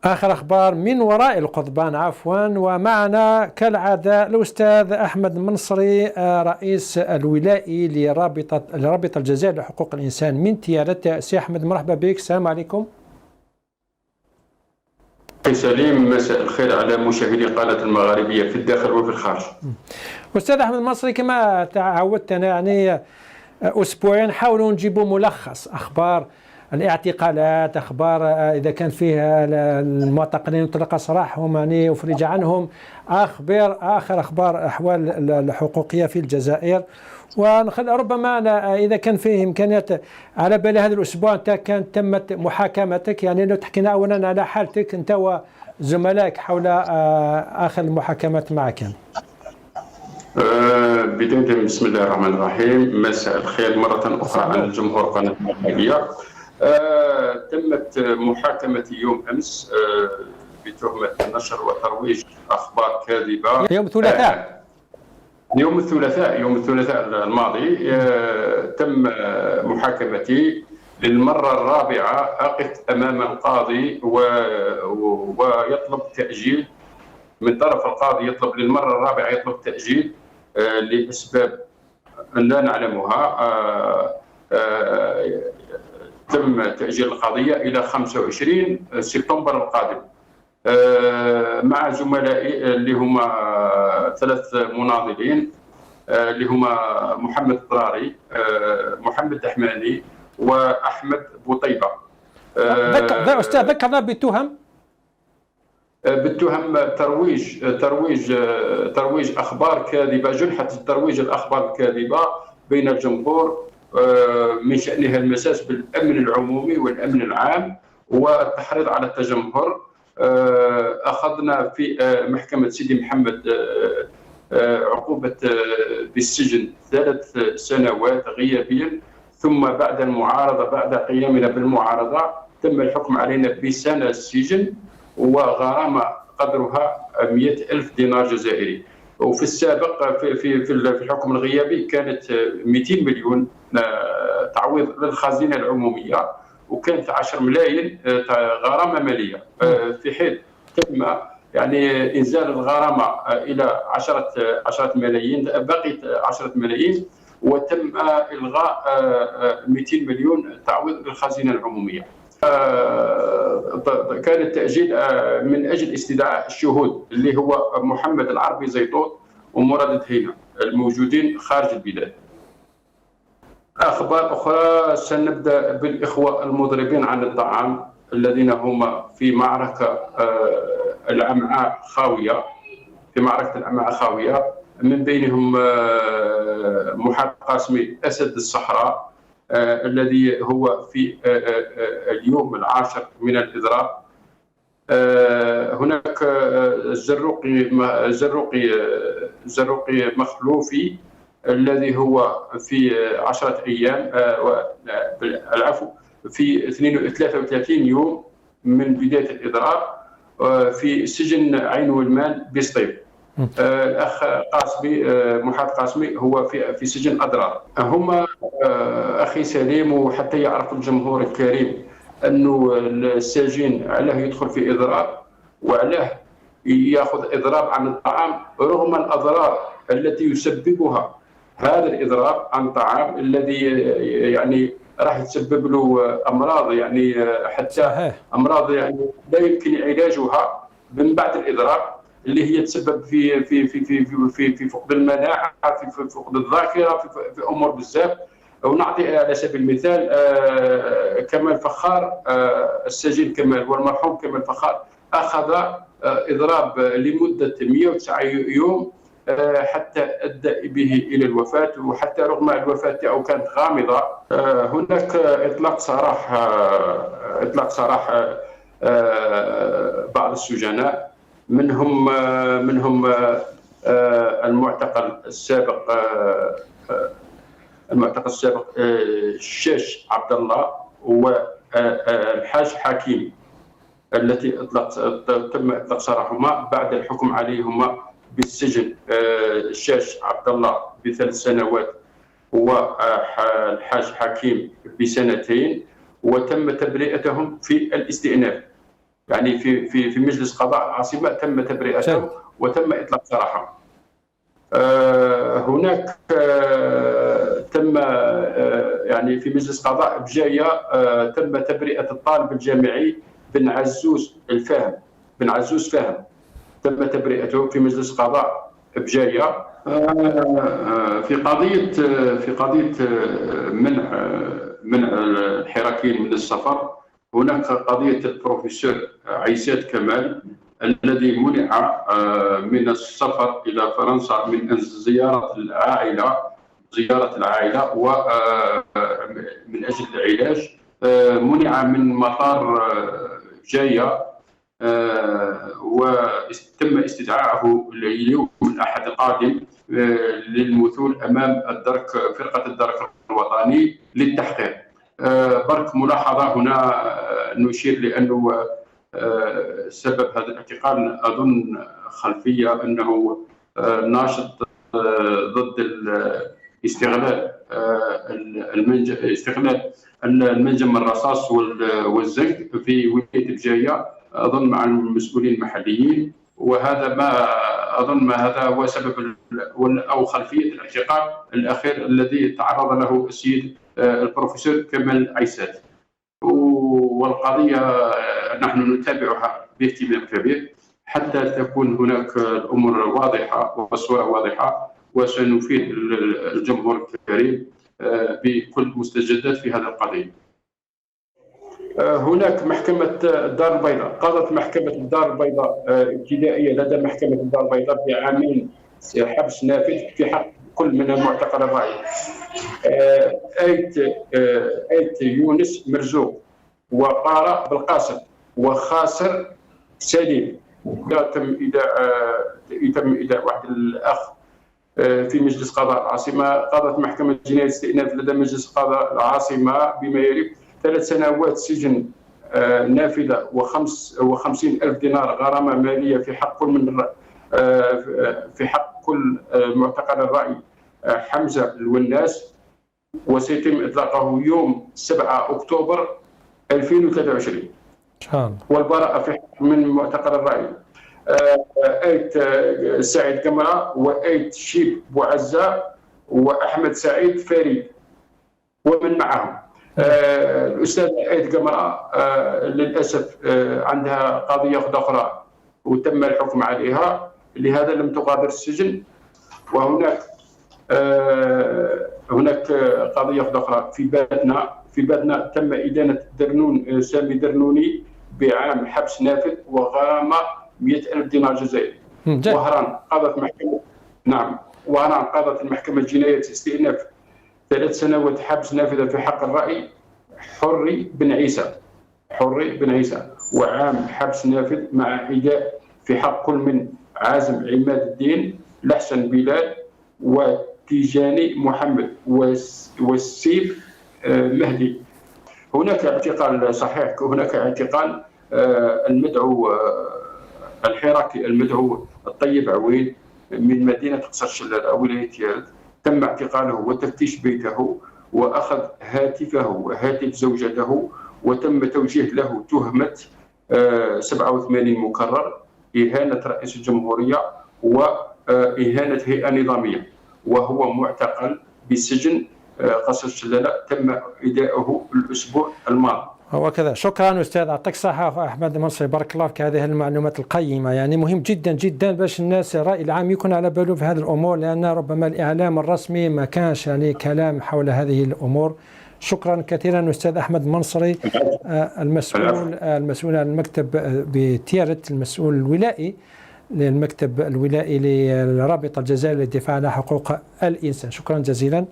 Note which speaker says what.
Speaker 1: آخر أخبار من وراء القضبان عفوا، ومعنا كالعادة الأستاذ أحمد منصري رئيس الولائي لرابطة الجزائر لحقوق الإنسان من تيارت. سي أحمد مرحبا بك، السلام عليكم.
Speaker 2: سليم، مساء الخير على مشاهدي قناة المغاربية في الداخل وفي الخارج.
Speaker 1: أستاذ أحمد منصري، كما تعودتنا يعني أسبوعيا نحاولوا نجيبوا ملخص أخبار الاعتقالات، أخبار إذا كان فيها المعتقلين يطلق سراحهم يعني يفرج عنهم، آخر أخبار أحوال الحقوقية في الجزائر. وربما إذا كان فيه إمكانيات على بالي هذا الأسبوع أنت كانت تمت محاكمتك، يعني لو تحكينا أولا على حالتك أنت وزملائك حول آخر المحاكمات معك.
Speaker 2: بداية بسم الله الرحمن الرحيم، مساء الخير مرة أخرى على الجمهور قناة المغاربية. تمت محاكمتي يوم أمس بتهمة نشر وترويج أخبار كاذبة يوم الثلاثاء الماضي. تم محاكمتي للمرة الرابعة، أقف أمام القاضي ويطلب تأجيل من طرف القاضي، يطلب للمرة الرابعة يطلب تأجيل لأسباب لا نعلمها. تم تأجيل القضية إلى 25 سبتمبر القادم مع زملائي اللي هما 3 مناضلين اللي هما محمد الطراري، محمد دحماني، وأحمد بوطيبة.
Speaker 1: أستاذ ذكرنا
Speaker 2: بالتهم ترويج أخبار كاذبة، جنحة ترويج الأخبار الكاذبة بين الجمهور من شأنها المساس بالأمن العمومي والأمن العام والتحريض على التجمهر. أخذنا في محكمة سيدي محمد عقوبة بالسجن 3 سنوات غيابيا، ثم بعد المعارضة، بعد قيامنا بالمعارضة، تم الحكم علينا بسنة سجن وغرامة قدرها 100,000 دينار جزائري. وفي السابق في الحكم الغيابي كانت 200 مليون تعويض للخزينة العمومية، وكانت 10 ملايين غرامة مالية، في حين تم يعني إنزال الغرامة إلى 10 ملايين، بقيت 10 ملايين، وتم إلغاء 200 مليون تعويض للخزينة العمومية. كان التأجيل من أجل استدعاء الشهود اللي هو محمد العربي زيطوط ومراد دهينة الموجودين خارج البلاد. أخبار أخرى، سنبدأ بالإخوة المضربين عن الطعام الذين هم في معركة الأمعاء خاوية، من بينهم محمد قاسمي أسد الصحراء الذي هو في اليوم العاشر من الإضراب. هناك الزروقي مخلوفي الذي هو في 10 أيام، العفو، في 33 يوم من بداية الإضراب في سجن عين ولمان بسطيف. الأخ قاسمي، محمد قاسمي، هو في سجن أضرار. هما أخي سليم، وحتى يعرف الجمهور الكريم أنه السجين علاه يدخل في إضراب وعلاه يأخذ إضراب عن الطعام، رغم الأضرار التي يسببها هذا الإضراب عن الطعام الذي يعني راح يتسبب له أمراض، يعني حتى أمراض يعني لا يمكن علاجها من بعد الإضراب، اللي هي تسبب في في في في في, في فقد المناعه، في فقد الذاكره، في امور بزاف. ونعطي على سبيل المثال كمال فخار، السجين كمال والمرحوم كمال فخار اخذ اضراب لمده 109 يوم حتى ادى به الى الوفاه، وحتى رغم الوفاه تاعو كانت غامضه. هناك اطلاق سراح بعض السجناء، منهم المعتقل السابق الشاش عبد الله والحاج حكيم، التي تم اطلاق سراحهما بعد الحكم عليهما بالسجن. الشاش عبد الله ب3 سنوات والحاج حكيم ب2 سنين، وتم تبرئتهم في الاستئناف. يعني في مجلس قضاء العاصمة تم تبرئته وتم إطلاق سراحه. هناك تم يعني في مجلس قضاء بجاية تم تبرئة الطالب الجامعي بن عزوز فهم تم تبرئته في مجلس قضاء بجاية. في قضية منع الحراكيين من السفر، هناك قضية البروفيسور عيسات كمال الذي منع من السفر إلى فرنسا من أجل زيارة العائلة ومن أجل العلاج. منع من مطار جاية وتم استدعائه اليوم الأحد القادم للمثول أمام فرقة الدرك الوطني للتحقيق. برك ملاحظة هنا نشير لأنه سبب هذا الاعتقال أظن خلفية أنه ناشط ضد استغلال المنجم الرصاص والزنك في ولاية بجاية، أظن مع المسؤولين المحليين، وهذا هذا هو سبب أو خلفية الاعتقال الأخير الذي تعرض له السيد البروفيسور كمال عيسات. والقضية نحن نتابعها باهتمام كبير حتى تكون هناك الأمور واضحة والصورة واضحة، وسنفيد الجمهور الكريم بكل مستجدات في هذه القضية. هناك محكمة الدار البيضاء، قضت محكمة الدار البيضاء ابتدائية لدى محكمة الدار البيضاء بعامين حبس نافذ في حق كل من المعتقل الرأي. آيت يونس مرزوق، وقارة بالقاسم، وخاسر سليم. يتم إيداع واحد الأخ في مجلس قضاء العاصمة. قضت محكمة جناية استئناف لدى مجلس قضاء العاصمة بما يلي 3 سنوات سجن نافذة و50,000 دينار غرامة مالية في حق كل معتقل الرأي حمزة الوناس، وسيتم إطلاقه يوم 7 أكتوبر 2023. والبراءة في حق من معتقل الرأي آيت سعيد قمرة، وآيت شيب بوعزة، وأحمد سعيد فريد ومن معهم. الأستاذ آيت قمرة للأسف عندها قضية أخرى وتم الحكم عليها، لهذا لم تغادر السجن. وهناك قضية أخرى في بادنا تم إدانة سامي درنوني بعام حبس نافذ وغرامة 100,000 دينار جزائري. وهران قضت المحكمة جناية استئناف 3 سنوات حبس نافذة في حق الرأي حري بن عيسى، وعام حبس نافذ مع إيداع في حق كل من عازم عماد الدين، لحسن بلال، وتيجاني محمد، والسيف مهدي. هناك اعتقال صحيح، هناك اعتقال المدعو الحراكي المدعو الطيب عويد من مدينة قصر شلالة ولاية تيارت. تم اعتقاله وتفتيش بيته وأخذ هاتفه وهاتف زوجته، وتم توجيه له تهمة 87 مكرر، إهانة رئيس الجمهورية وإهانة هيئة نظامية، وهو معتقل بسجن قصر شلالة. تم إيداعه الأسبوع الماضي.
Speaker 1: وكذا. شكرا أستاذ، يعطيك الصحة أحمد المنصري، بارك الله في هذه المعلومات القيمة. يعني مهم جدا جدا باش الناس الرأي العام يكون على باله في هذه الأمور، لأن ربما الإعلام الرسمي ما كانش يعني كلام حول هذه الأمور. شكرا كثيرا أستاذ أحمد المنصري، المسؤول عن المكتب بتيارت، المسؤول الولائي للمكتب الولائي للرابطة الجزائرية للدفاع عن حقوق الإنسان. شكرا جزيلا.